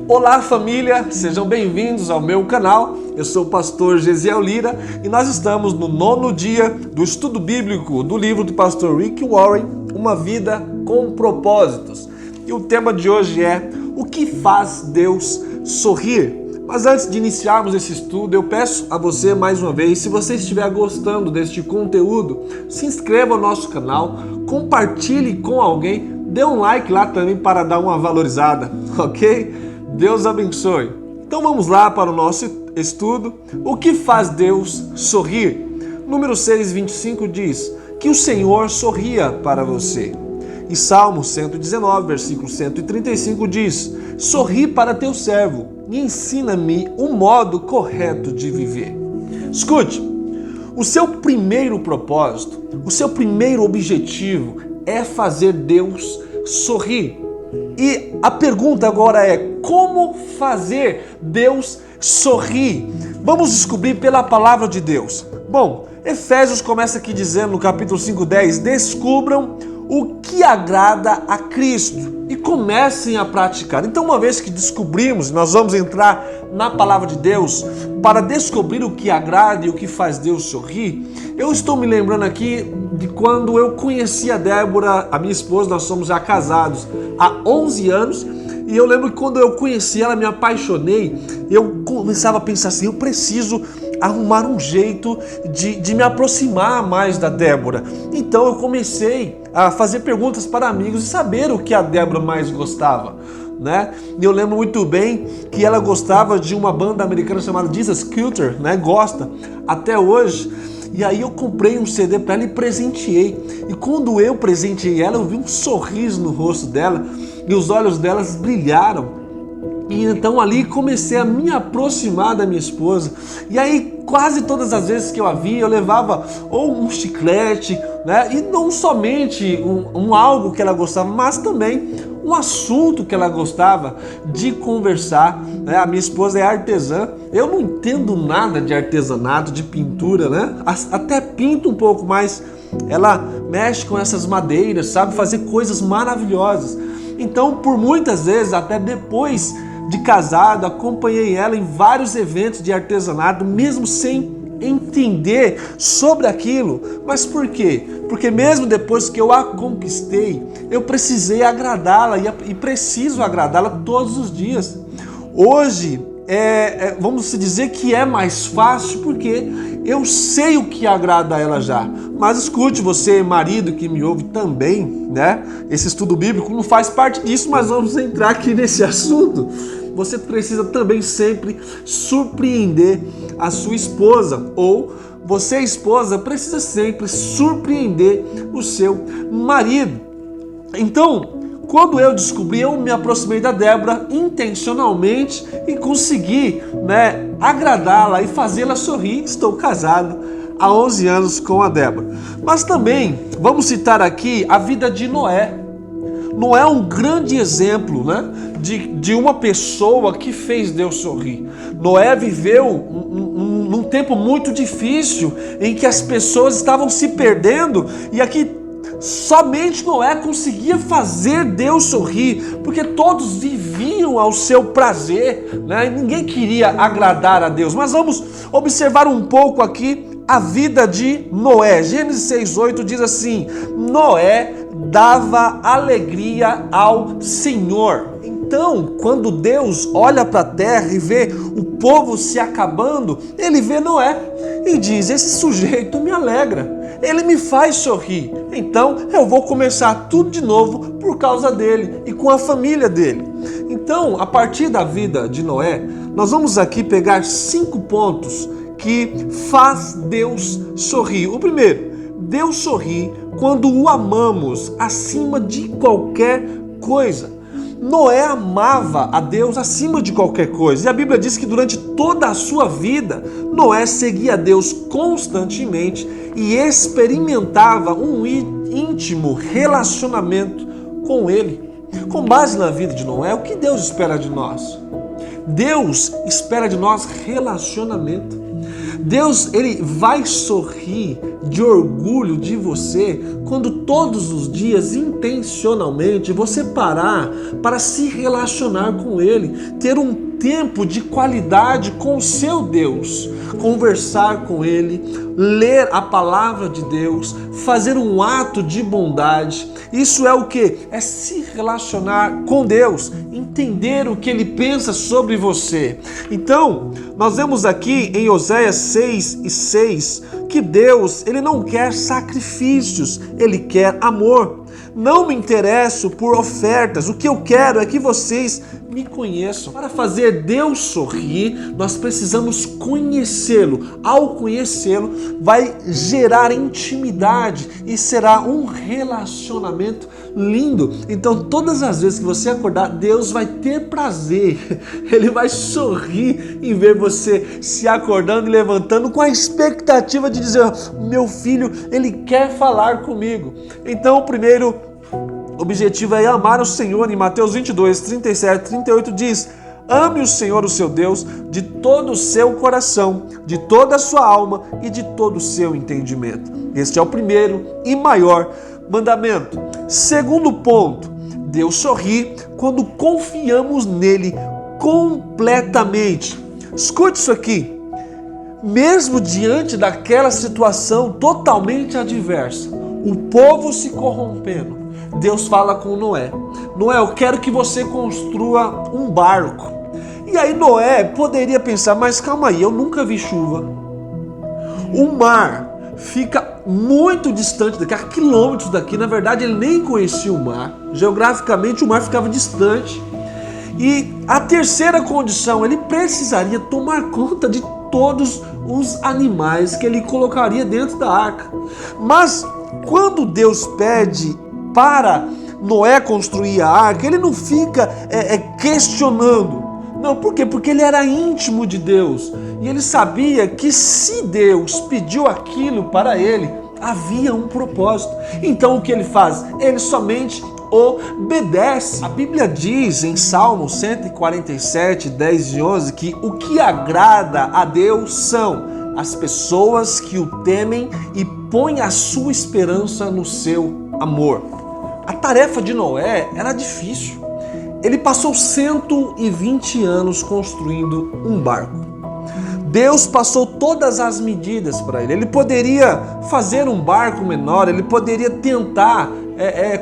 Olá família, sejam bem-vindos ao meu canal. Eu sou o pastor Gesiel Lira e nós estamos no 9º dia do estudo bíblico do livro do pastor Rick Warren, Uma Vida com Propósitos. E o tema de hoje é: o que faz Deus sorrir? Mas antes de iniciarmos esse estudo, eu peço a você mais uma vez, se você estiver gostando deste conteúdo, se inscreva no nosso canal, compartilhe com alguém, dê um like lá também para dar uma valorizada, ok? Deus abençoe. Então vamos lá para o nosso estudo. O que faz Deus sorrir? Número 6:25 diz que o Senhor sorria para você. E Salmo 119, versículo 135 diz: sorri para teu servo e ensina-me o modo correto de viver. Escute, o seu primeiro propósito, o seu primeiro objetivo é fazer Deus sorrir. E a pergunta agora é: como fazer Deus sorrir? Vamos descobrir pela palavra de Deus. Bom, Efésios começa aqui dizendo no capítulo 5:10: descubram o que agrada a Cristo e comecem a praticar. Então, uma vez que descobrimos, nós vamos entrar na palavra de Deus para descobrir o que agrada e o que faz Deus sorrir. Eu estou me lembrando aqui de quando eu conheci a Débora, a minha esposa. Nós somos já casados há 11 anos. E eu lembro que quando eu conheci ela, me apaixonei, eu começava a pensar assim: eu preciso arrumar um jeito de me aproximar mais da Débora. Então eu comecei a fazer perguntas para amigos e saber o que a Débora mais gostava, né? E eu lembro muito bem que ela gostava de uma banda americana chamada Jesus Culture, né? Gosta até hoje. E aí eu comprei um CD para ela e presenteei. E quando eu presenteei ela, eu vi um sorriso no rosto dela e os olhos delas brilharam. E então ali comecei a me aproximar da minha esposa. E aí quase todas as vezes que eu a via, eu levava ou um chiclete, né? E não somente um algo que ela gostava, mas também um assunto que ela gostava de conversar, né? A minha esposa é artesã. Eu não entendo nada de artesanato, de pintura, né? Até pinto um pouco, mas ela mexe com essas madeiras, sabe fazer coisas maravilhosas. Então, por muitas vezes, até depois de casado, acompanhei ela em vários eventos de artesanato, mesmo sem entender sobre aquilo. Mas por quê? Porque mesmo depois que eu a conquistei, eu precisei agradá-la e preciso agradá-la todos os dias. Hoje, vamos dizer que é mais fácil porque eu sei o que agrada a ela já. Mas escute, você marido que me ouve também, né? Esse estudo bíblico não faz parte disso, mas vamos entrar aqui nesse assunto. Você precisa também sempre surpreender a sua esposa, ou você, esposa, precisa sempre surpreender o seu marido. Então, quando eu descobri, eu me aproximei da Débora intencionalmente e consegui, né, agradá-la e fazê-la sorrir. Estou casado há 11 anos com a Débora. Mas também vamos citar aqui a vida de Noé. Noé é um grande exemplo, né, de uma pessoa que fez Deus sorrir. Noé viveu num tempo muito difícil em que as pessoas estavam se perdendo, e aqui somente Noé conseguia fazer Deus sorrir, porque todos viviam ao seu prazer, né? E ninguém queria agradar a Deus. Mas vamos observar um pouco aqui a vida de Noé. Gênesis 6:8 diz assim: Noé dava alegria ao Senhor. Então, quando Deus olha para a terra e vê o povo se acabando, ele vê Noé e diz: esse sujeito me alegra, ele me faz sorrir, então eu vou começar tudo de novo por causa dele e com a família dele. Então, a partir da vida de Noé, nós vamos aqui pegar 5 pontos que faz Deus sorrir. O primeiro: Deus sorri quando o amamos acima de qualquer coisa. Noé amava a Deus acima de qualquer coisa. E a Bíblia diz que durante toda a sua vida, Noé seguia a Deus constantemente e experimentava um íntimo relacionamento com Ele. Com base na vida de Noé, o que Deus espera de nós? Deus espera de nós relacionamento. Deus, ele vai sorrir de orgulho de você quando todos os dias, em intencionalmente você parar para se relacionar com Ele, ter um tempo de qualidade com o seu Deus, conversar com Ele, ler a palavra de Deus, fazer um ato de bondade. Isso é o que? É se relacionar com Deus, entender o que Ele pensa sobre você. Então, nós vemos aqui em Oséias 6:6 que Deus, Ele não quer sacrifícios, Ele quer amor. Não me interesso por ofertas, o que eu quero é que vocês me conheçam. Para fazer Deus sorrir, nós precisamos conhecê-lo. Ao conhecê-lo, vai gerar intimidade e será um relacionamento lindo. Então, todas as vezes que você acordar, Deus vai ter prazer. Ele vai sorrir em ver você se acordando e levantando com a expectativa de dizer: meu filho, ele quer falar comigo. Então, o primeiro objetivo é amar o Senhor. Em Mateus 22:37-38 diz: ame o Senhor, o seu Deus, de todo o seu coração, de toda a sua alma e de todo o seu entendimento. Este é o primeiro e maior mandamento. Segundo ponto, Deus sorri quando confiamos nele completamente. Escute isso aqui. Mesmo diante daquela situação totalmente adversa, o povo se corrompendo, Deus fala com Noé: Noé, eu quero que você construa um barco. E aí Noé poderia pensar: mas calma aí, eu nunca vi chuva. O mar fica muito distante daqui, a quilômetros daqui. Na verdade, ele nem conhecia o mar. Geograficamente, o mar ficava distante. E a terceira condição, ele precisaria tomar conta de todos os animais que ele colocaria dentro da arca. Mas quando Deus pede para Noé construir a arca, ele não fica questionando. Não, por quê? Porque ele era íntimo de Deus. E ele sabia que se Deus pediu aquilo para ele, havia um propósito. Então o que ele faz? Ele somente obedece. A Bíblia diz em Salmo 147, 10 e 11 que o que agrada a Deus são as pessoas que o temem e põem a sua esperança no seu amor. A tarefa de Noé era difícil. Ele passou 120 anos construindo um barco. Deus passou todas as medidas para ele. Ele poderia fazer um barco menor, ele poderia tentar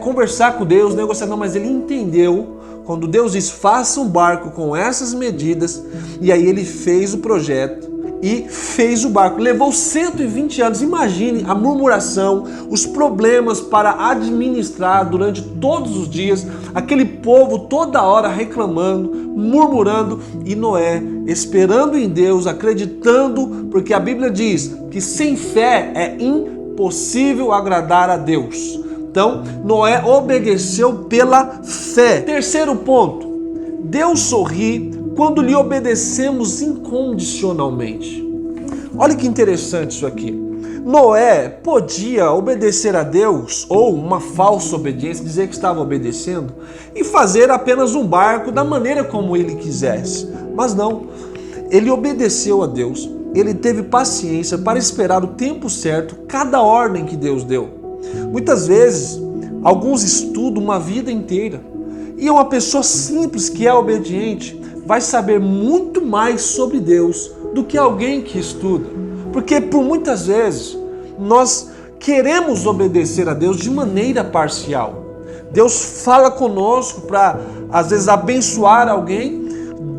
conversar com Deus, negociar, não, mas ele entendeu. Quando Deus disse: faça um barco com essas medidas, e aí ele fez o projeto e fez o barco. Levou 120 anos. Imagine a murmuração, os problemas para administrar durante todos os dias, aquele povo toda hora reclamando, murmurando, e Noé esperando em Deus, acreditando, porque a Bíblia diz que sem fé é impossível agradar a Deus. Então, Noé obedeceu pela fé. Terceiro ponto, Deus sorri quando lhe obedecemos incondicionalmente. Olha que interessante isso aqui. Noé podia obedecer a Deus, ou uma falsa obediência, dizer que estava obedecendo, e fazer apenas um barco da maneira como ele quisesse. Mas não, ele obedeceu a Deus, ele teve paciência para esperar o tempo certo, cada ordem que Deus deu. Muitas vezes, alguns estudam uma vida inteira, e uma pessoa simples que é obediente vai saber muito mais sobre Deus do que alguém que estuda. Porque por muitas vezes nós queremos obedecer a Deus de maneira parcial. Deus fala conosco para, às vezes, abençoar alguém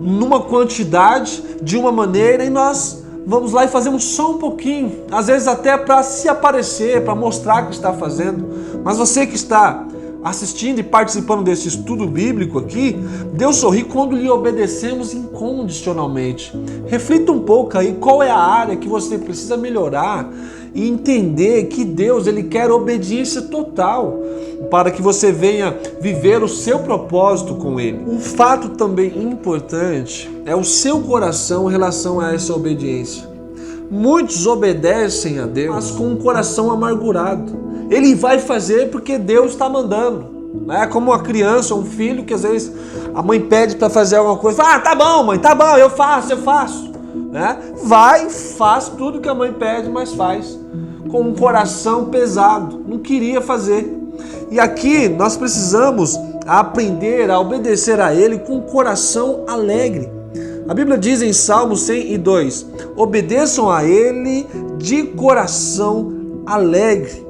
numa quantidade, de uma maneira, e nós vamos lá e fazemos só um pouquinho. Às vezes até para se aparecer, para mostrar que está fazendo. Mas você que está assistindo e participando desse estudo bíblico aqui, Deus sorri quando lhe obedecemos incondicionalmente. Reflita um pouco aí qual é a área que você precisa melhorar e entender que Deus, ele quer obediência total para que você venha viver o seu propósito com ele. Um fato também importante é o seu coração em relação a essa obediência. Muitos obedecem a Deus, mas com um coração amargurado. Ele vai fazer porque Deus está mandando. É como uma criança, um filho que às vezes a mãe pede para fazer alguma coisa. Ah, tá bom, mãe, tá bom, eu faço. Vai e faz tudo que a mãe pede, mas faz com um coração pesado. Não queria fazer. E aqui nós precisamos aprender a obedecer a Ele com um coração alegre. A Bíblia diz em Salmo 102, obedeçam a Ele de coração alegre.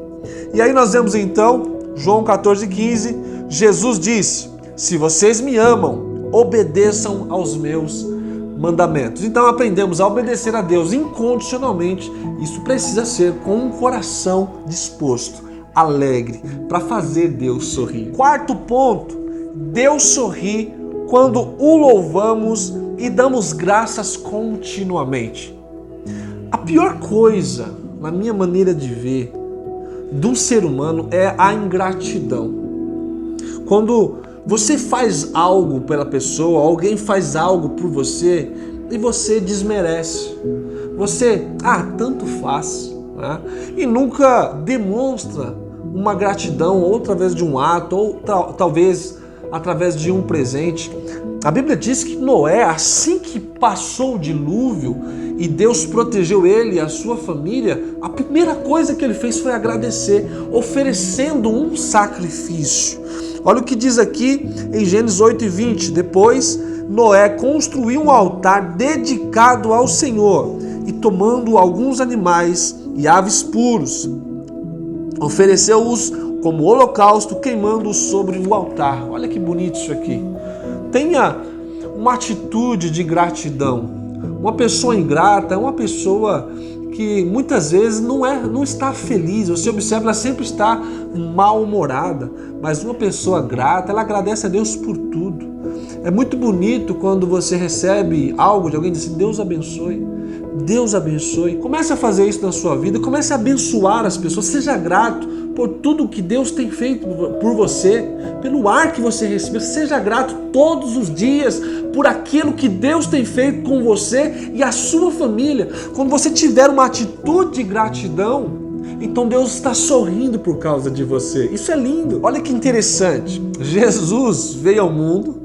E aí nós vemos então, João 14,15, Jesus disse, se vocês me amam, obedeçam aos meus mandamentos. Então aprendemos a obedecer a Deus incondicionalmente. Isso precisa ser com um coração disposto, alegre, para fazer Deus sorrir. Quarto ponto, Deus sorri quando o louvamos e damos graças continuamente. A pior coisa, na minha maneira de ver, do ser humano é a ingratidão. Quando você faz algo pela pessoa, alguém faz algo por você e você desmerece. Você, tanto faz, né? E nunca demonstra uma gratidão, ou através de um ato, ou talvez através de um presente. A Bíblia diz que Noé, assim que passou o dilúvio e Deus protegeu ele e a sua família, a primeira coisa que ele fez foi agradecer, oferecendo um sacrifício. Olha o que diz aqui em Gênesis 8:20. Depois, Noé construiu um altar dedicado ao Senhor e, tomando alguns animais e aves puros, ofereceu-os como holocausto, queimando-os sobre o altar. Olha que bonito isso aqui. Tenha uma atitude de gratidão. Uma pessoa ingrata é uma pessoa que muitas vezes não está feliz. Você observa, ela sempre está mal-humorada. Mas uma pessoa grata, ela agradece a Deus por tudo. É muito bonito quando você recebe algo de alguém e diz assim, Deus abençoe. Deus abençoe. Comece a fazer isso na sua vida. Comece a abençoar as pessoas. Seja grato por tudo que Deus tem feito por você, pelo ar que você recebeu. Seja grato todos os dias por aquilo que Deus tem feito com você e a sua família. Quando você tiver uma atitude de gratidão, então Deus está sorrindo por causa de você. Isso é lindo. Olha que interessante. Jesus veio ao mundo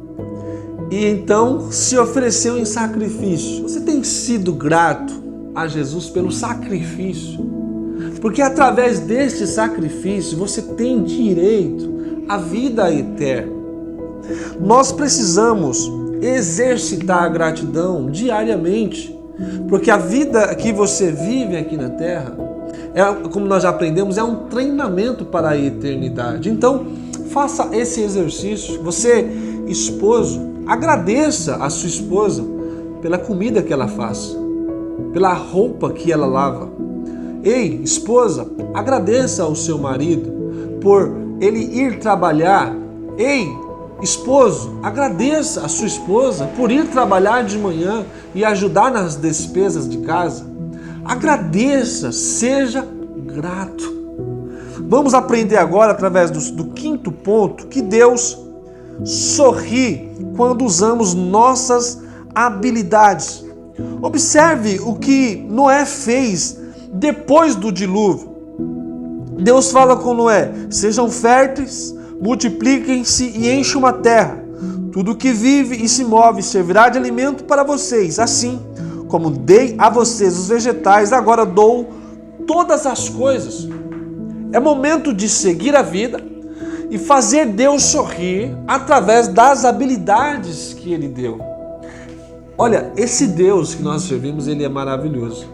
e então se ofereceu em sacrifício. Você tem sido grato a Jesus pelo sacrifício? Porque através deste sacrifício você tem direito à vida eterna. Nós precisamos exercitar a gratidão diariamente, porque a vida que você vive aqui na Terra, como nós já aprendemos, é um treinamento para a eternidade. Então, faça esse exercício. Você, esposo, agradeça a sua esposa pela comida que ela faz, pela roupa que ela lava. Ei, esposa, agradeça ao seu marido por ele ir trabalhar. Ei, esposo, agradeça a sua esposa por ir trabalhar de manhã e ajudar nas despesas de casa. Agradeça, seja grato. Vamos aprender agora, através do quinto ponto, que Deus sorri quando usamos nossas habilidades. Observe o que Noé fez depois do dilúvio. Deus fala com Noé, sejam férteis, multipliquem-se e enchem a terra. Tudo que vive e se move servirá de alimento para vocês. Assim como dei a vocês os vegetais, agora dou todas as coisas. É momento de seguir a vida e fazer Deus sorrir através das habilidades que Ele deu. Olha, esse Deus que nós servimos, Ele é maravilhoso.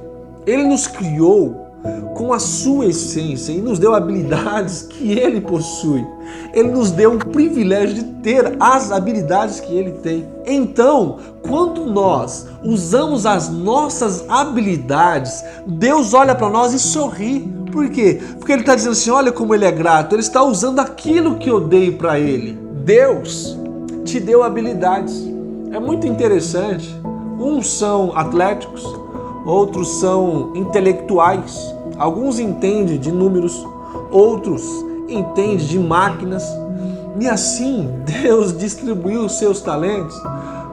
Ele nos criou com a sua essência e nos deu habilidades que Ele possui. Ele nos deu o privilégio de ter as habilidades que Ele tem. Então, quando nós usamos as nossas habilidades, Deus olha para nós e sorri. Por quê? Porque Ele está dizendo assim, olha como Ele é grato. Ele está usando aquilo que eu dei para Ele. Deus te deu habilidades. É muito interessante. Uns são atléticos, outros são intelectuais. Alguns entendem de números, outros entendem de máquinas. E assim Deus distribuiu os seus talentos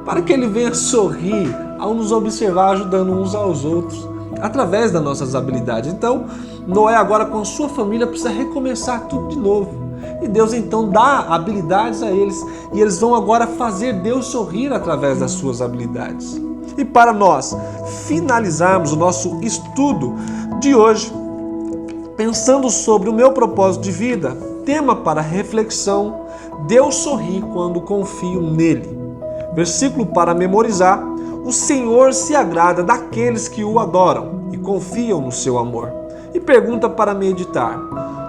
para que Ele venha sorrir ao nos observar, ajudando uns aos outros, através das nossas habilidades. Então, Noé agora com a sua família precisa recomeçar tudo de novo. E Deus então dá habilidades a eles, e eles vão agora fazer Deus sorrir através das suas habilidades. E para nós finalizarmos o nosso estudo de hoje, pensando sobre o meu propósito de vida, tema para reflexão: Deus sorri quando confio nele. Versículo para memorizar: o Senhor se agrada daqueles que o adoram e confiam no seu amor. E pergunta para meditar: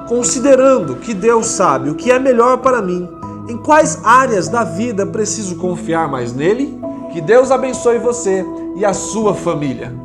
considerando que Deus sabe o que é melhor para mim, em quais áreas da vida preciso confiar mais nele? Que Deus abençoe você e a sua família.